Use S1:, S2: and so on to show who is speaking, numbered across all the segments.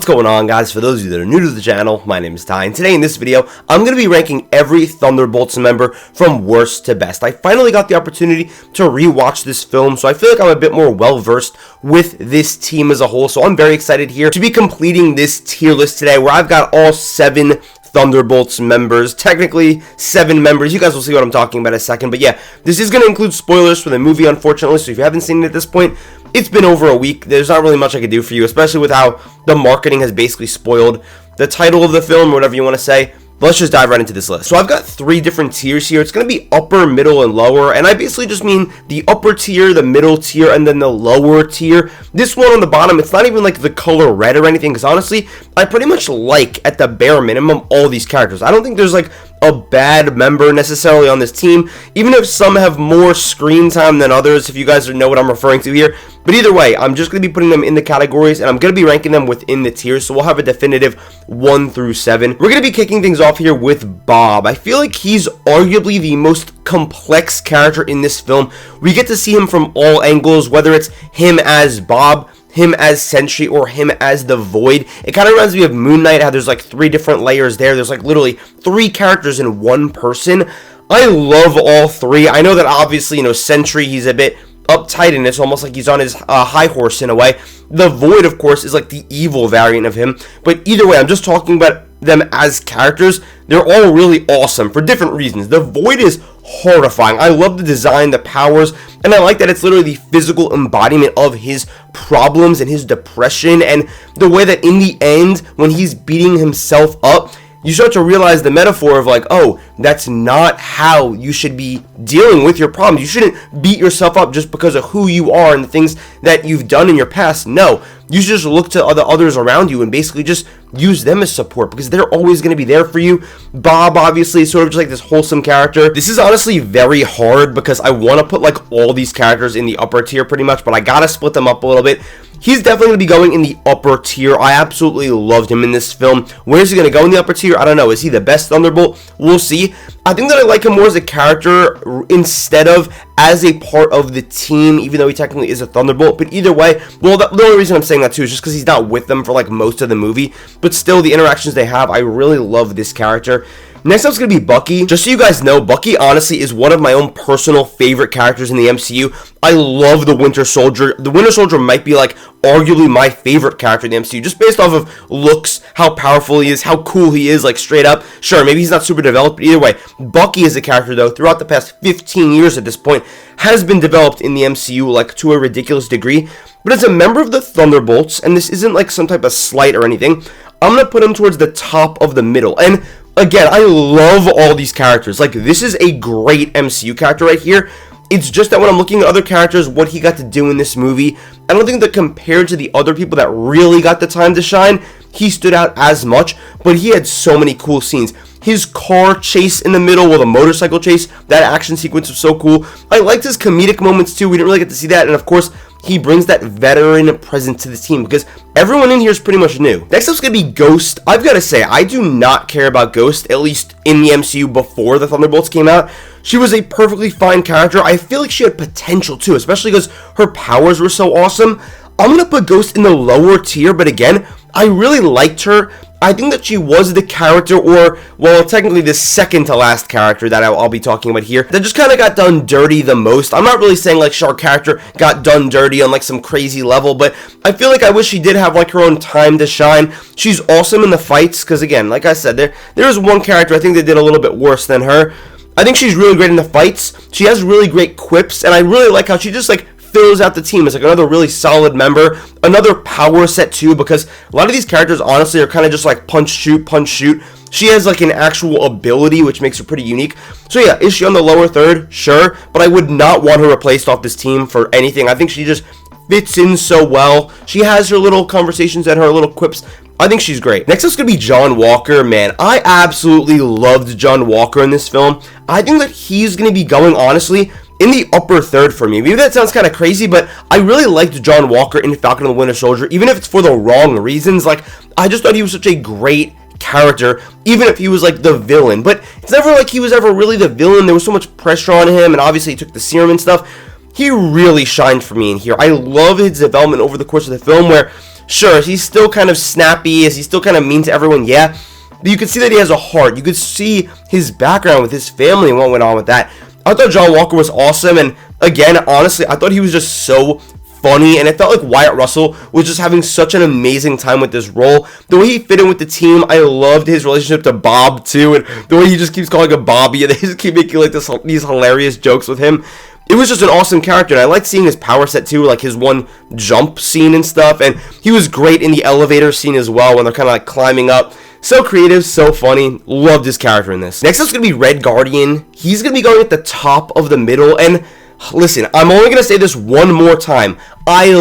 S1: What's going on, guys? For those of you that are new to the channel, my name is Ty, and today in this video, I'm going to be ranking every Thunderbolts member from worst to best. I finally got the opportunity to rewatch this film, so I feel like I'm a bit more well-versed with this team as a whole, so I'm very excited here to be completing this tier list today, where I've got all 7 Thunderbolts members, technically 7 members. You guys will see what I'm talking about in a second, but yeah, this is going to include spoilers for the movie, unfortunately, so if you haven't seen it at this point, it's been over a week. There's not really much I can do for you, especially with how the marketing has basically spoiled the title of the film, or whatever you want to say. But let's just dive right into this list. So I've got 3 different tiers here. It's going to be upper, middle, and lower, and I basically just mean the upper tier, the middle tier, and then the lower tier. This one on the bottom, it's not even like the color red or anything, because honestly, I pretty much like, at the bare minimum, all these characters. I don't think there's like a bad member necessarily on this team, even if some have more screen time than others, if you guys know what I'm referring to here. But either way, I'm just going to be putting them in the categories, and I'm going to be ranking them within the tiers, so we'll have a definitive 1 through 7. We're going to be kicking things off here with Bob. I feel like he's arguably the most complex character in this film. We get to see him from all angles, whether it's him as Bob, him as Sentry, or him as the Void. It kind of reminds me of Moon Knight, how there's like 3 different layers there. There's like literally 3 characters in one person. I love all 3. I know that obviously, you know, Sentry, he's a bit uptight, and it's almost like he's on his high horse in a way. The Void, of course, is like the evil variant of him. But either way, I'm just talking about them as characters. They're all really awesome for different reasons. The Void is horrifying. I love the design, the powers, and I like that it's literally the physical embodiment of his problems and his depression, and the way that in the end, when he's beating himself up, you start to realize the metaphor of like, oh, that's not how you should be dealing with your problems. You shouldn't beat yourself up just because of who you are and the things that you've done in your past. No, you should just look to others around you and basically just use them as support, because they're always going to be there for you. Bob, obviously, is sort of just like this wholesome character. This is honestly very hard because I want to put like all these characters in the upper tier pretty much, but I got to split them up a little bit. He's definitely going to be going in the upper tier. I absolutely loved him in this film. Where is he going to go in the upper tier? I don't know. Is he the best Thunderbolt? We'll see. I think that I like him more as a character instead of as a part of the team, even though he technically is a Thunderbolt. But either way, well, the only reason I'm saying that too is just because he's not with them for like most of the movie. But still, the interactions they have, I really love this character. Next up is going to be Bucky. Just so you guys know, Bucky honestly is one of my own personal favorite characters in the MCU. I love the Winter Soldier. The Winter Soldier might be like arguably my favorite character in the MCU, just based off of looks, how powerful he is, how cool he is, like straight up. Sure, maybe he's not super developed, but either way, Bucky as a character though, throughout the past 15 years at this point, has been developed in the MCU like to a ridiculous degree. But as a member of the Thunderbolts, and this isn't like some type of slight or anything, I'm going to put him towards the top of the middle. And again, I love all these characters. Like, this is a great MCU character right here. It's just that when I'm looking at other characters, what he got to do in this movie, I don't think that compared to the other people that really got the time to shine, he stood out as much, but he had so many cool scenes. His car chase in the middle, or the motorcycle chase, that action sequence was so cool. I liked his comedic moments too. We didn't really get to see that, and of course, he brings that veteran presence to the team, because everyone in here is pretty much new. Next up is going to be Ghost. I've got to say, I do not care about Ghost, at least in the MCU before the Thunderbolts came out. She was a perfectly fine character. I feel like she had potential too, especially because her powers were so awesome. I'm going to put Ghost in the lower tier, but again, I really liked her. I think that she was the character, or, well, technically the second to last character that I'll be talking about here, that just kind of got done dirty the most. I'm not really saying like our character got done dirty on like some crazy level, but I feel like I wish she did have like her own time to shine. She's awesome in the fights, because again, like I said, there is one character I think that did a little bit worse than her. I think she's really great in the fights. She has really great quips, and I really like how she just like fills out the team as like another really solid member, another power set too, because a lot of these characters honestly are kind of just like punch shoot. She has like an actual ability, which makes her pretty unique. So yeah, is she on the lower third? Sure, but I would not want her replaced off this team for anything. I think she just fits in so well. She has her little conversations and her little quips. I think she's great. Next up's going to be John Walker. Man, I absolutely loved John Walker in this film. I think that he's going to be going, honestly, in the upper third for me. Maybe that sounds kind of crazy, but I really liked John Walker in Falcon and the Winter Soldier, even if it's for the wrong reasons. Like, I just thought he was such a great character, even if he was like the villain. But it's never like he was ever really the villain. There was so much pressure on him, and obviously he took the serum and stuff. He really shined for me in here. I love his development over the course of the film, where Sure, he's still kind of snappy, is he still kind of mean to everyone? Yeah. But you can see that he has a heart. You could see his background with his family and what went on with that. I thought John Walker was awesome, and again, honestly, I thought he was just so funny, and it felt like Wyatt Russell was just having such an amazing time with this role. The way he fit in with the team, I loved his relationship to Bob too, and the way he just keeps calling him Bobby, and they just keep making like these hilarious jokes with him. It was just an awesome character, and I liked seeing his power set too, like his one jump scene and stuff, and he was great in the elevator scene as well when they're kind of like climbing up. So creative, so funny. Loved his character in this. Next up's going to be Red Guardian. He's going to be going at the top of the middle. And listen, I'm only going to say this one more time. I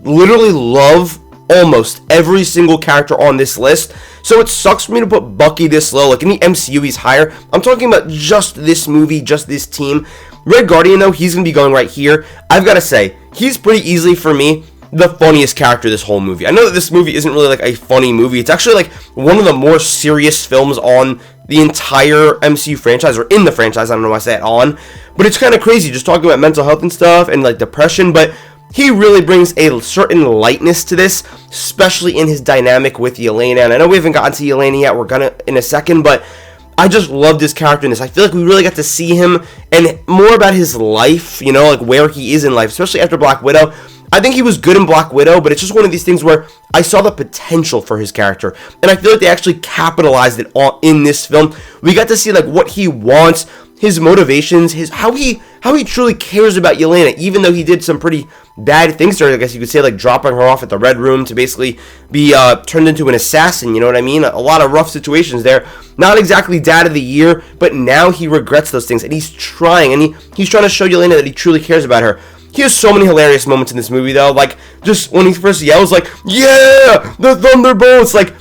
S1: literally love almost every single character on this list. So it sucks for me to put Bucky this low. Like in the MCU, he's higher. I'm talking about just this movie, just this team. Red Guardian, though, he's going to be going right here. I've got to say, he's pretty easily for me the funniest character of this whole movie. I know that this movie isn't really like a funny movie. It's actually like one of the more serious films on the entire MCU franchise, or in the franchise. I don't know why I say it on, but it's kind of crazy just talking about mental health and stuff and like depression, but he really brings a certain lightness to this, especially in his dynamic with Yelena. And I know we haven't gotten to Yelena yet. We're gonna in a second, but I just loved his character in this. I feel like we really got to see him and more about his life, you know, like where he is in life, especially after Black Widow. I think he was good in Black Widow, but it's just one of these things where I saw the potential for his character, and I feel like they actually capitalized it all in this film. We got to see like what he wants, his motivations, how he truly cares about Yelena, even though he did some pretty bad things to her. I guess you could say, like dropping her off at the Red Room to basically be turned into an assassin. You know what I mean? A lot of rough situations there. Not exactly Dad of the Year, but now he regrets those things, and he's trying, and he's trying to show Yelena that he truly cares about her. He has so many hilarious moments in this movie, though. Like, just when he first yells, like, yeah, the Thunderbolts. Like,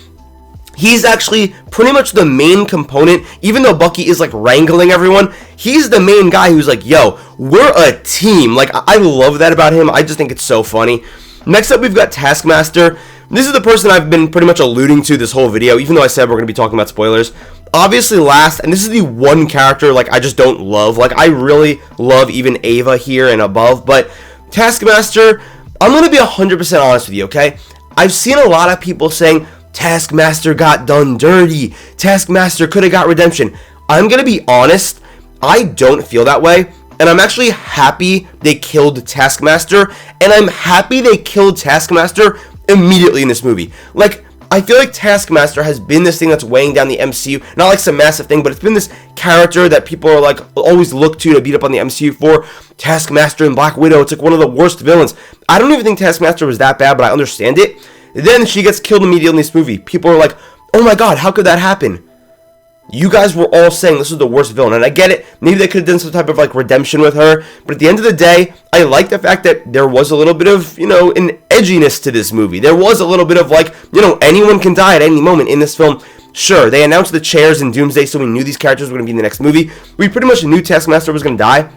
S1: he's actually pretty much the main component. Even though Bucky is, like, wrangling everyone, he's the main guy who's like, yo, we're a team. Like, I love that about him. I just think it's so funny. Next up, we've got Taskmaster. This is the person I've been pretty much alluding to this whole video, even though I said we're going to be talking about spoilers. Obviously last, and this is the one character like I just don't love. Like I really love even Ava here and above, but Taskmaster, I'm going to be 100% honest with you, okay? I've seen a lot of people saying Taskmaster got done dirty. Taskmaster could have got redemption. I'm going to be honest, I don't feel that way. And I'm actually happy they killed Taskmaster, and I'm happy they killed Taskmaster immediately in this movie. Like, I feel like Taskmaster has been this thing that's weighing down the MCU. Not like some massive thing, but it's been this character that people are like always look to beat up on the MCU for. Taskmaster and Black Widow, it's like one of the worst villains. I don't even think Taskmaster was that bad, but I understand it. Then she gets killed immediately in this movie. People are like, oh my god, how could that happen? You guys were all saying this was the worst villain, and I get it. Maybe they could have done some type of like redemption with her, but at the end of the day, I like the fact that there was a little bit of, you know, an edginess to this movie. There was a little bit of like, you know, anyone can die at any moment in this film. Sure, they announced the chairs in Doomsday, so we knew these characters were going to be in the next movie. We pretty much knew Taskmaster was going to die.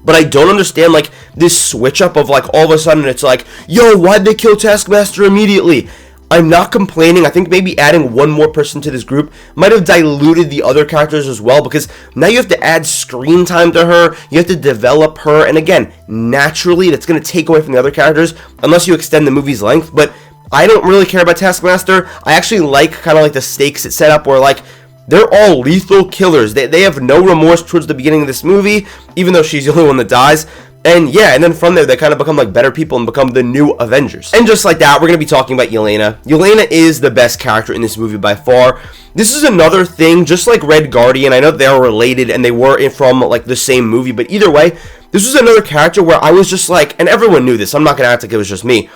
S1: But I don't understand, like, this switch up of, like, all of a sudden it's like, yo, why'd they kill Taskmaster immediately? I'm not complaining. I think maybe adding one more person to this group might have diluted the other characters as well, because now you have to add screen time to her, you have to develop her, and again, naturally, that's going to take away from the other characters, unless you extend the movie's length, but I don't really care about Taskmaster. I actually like kind of like the stakes it's set up where, like, they're all lethal killers. They have no remorse towards the beginning of this movie, even though she's the only one that dies. And yeah, and then from there, they kind of become like better people and become the new Avengers. And just like that, we're going to be talking about Yelena. Yelena is the best character in this movie by far. This is another thing, just like Red Guardian. I know they're related and they were from like the same movie, but either way, this was another character where I was just like, and everyone knew this, I'm not going to act like it was just me.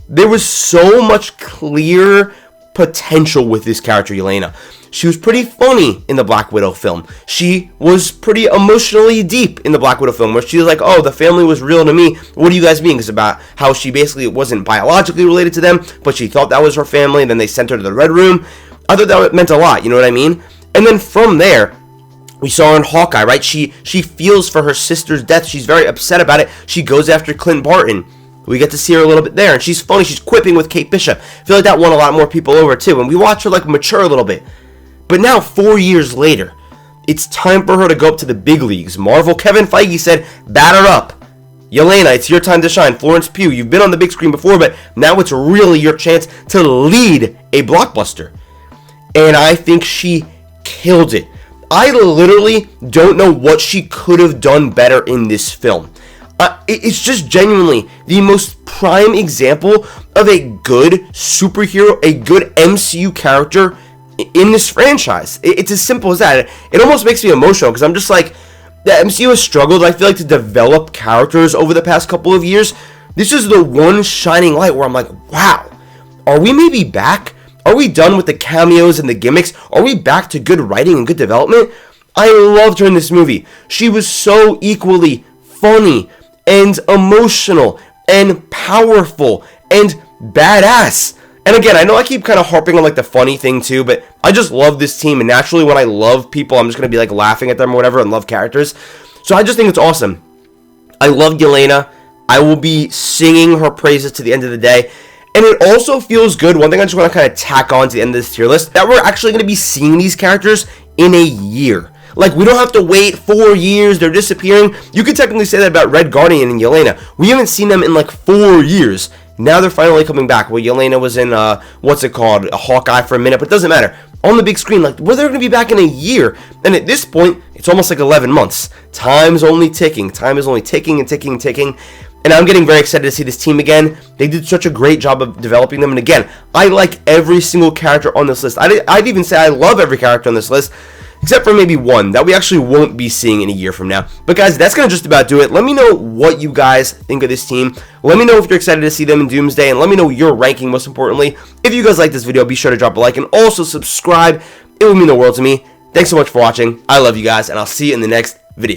S1: There was so much clear potential with this character, Yelena. She was pretty funny in the Black Widow film. She was pretty emotionally deep in the Black Widow film, where she was like, oh, the family was real to me. What do you guys mean? It's about how she basically wasn't biologically related to them, but she thought that was her family, and then they sent her to the Red Room. I thought that meant a lot, you know what I mean? And then from there, we saw her in Hawkeye, right? She feels for her sister's death. She's very upset about it. She goes after Clint Barton. We get to see her a little bit there, and she's funny. She's quipping with Kate Bishop. I feel like that won a lot more people over, too, and we watch her, like, mature a little bit. But now, 4 years later, it's time for her to go up to the big leagues. Marvel Kevin Feige said, batter up. Yelena, it's your time to shine. Florence Pugh, you've been on the big screen before, but now it's really your chance to lead a blockbuster. And I think she killed it. I literally don't know what she could have done better in this film. It's just genuinely the most prime example of a good superhero, a good MCU character in this franchise. It's as simple as that. It almost makes me emotional because I'm just like, the MCU has struggled, I feel like, to develop characters over the past couple of years. This is the one shining light where I'm like, wow, are we maybe back? Are we done with the cameos and the gimmicks? Are we back to good writing and good development? I loved her in this movie. She was so equally funny and emotional and powerful and badass. And again, I know I keep kind of harping on like the funny thing too, but I just love this team, and naturally when I love people, I'm just going to be like laughing at them or whatever and love characters. So I just think it's awesome. I love Yelena. I will be singing her praises to the end of the day. And it also feels good, one thing I just want to kind of tack on to the end of this tier list, that we're actually going to be seeing these characters in a year. Like, we don't have to wait 4 years, they're disappearing. You could technically say that about Red Guardian and Yelena. We haven't seen them in like 4 years. Now they're finally coming back. Well, Yelena was in, what's it called, a Hawkeye for a minute, but it doesn't matter. On the big screen, like, well, they're going to be back in a year. And at this point, it's almost like 11 months. Time's only ticking. Time is only ticking and ticking and ticking. And I'm getting very excited to see this team again. They did such a great job of developing them. And again, I like every single character on this list. I'd even say I love every character on this list, except for maybe one that we actually won't be seeing in a year from now. But guys, that's going to just about do it. Let me know what you guys think of this team. Let me know if you're excited to see them in Doomsday, and let me know your ranking, most importantly. If you guys like this video, be sure to drop a like and also subscribe. It would mean the world to me. Thanks so much for watching. I love you guys, and I'll see you in the next video.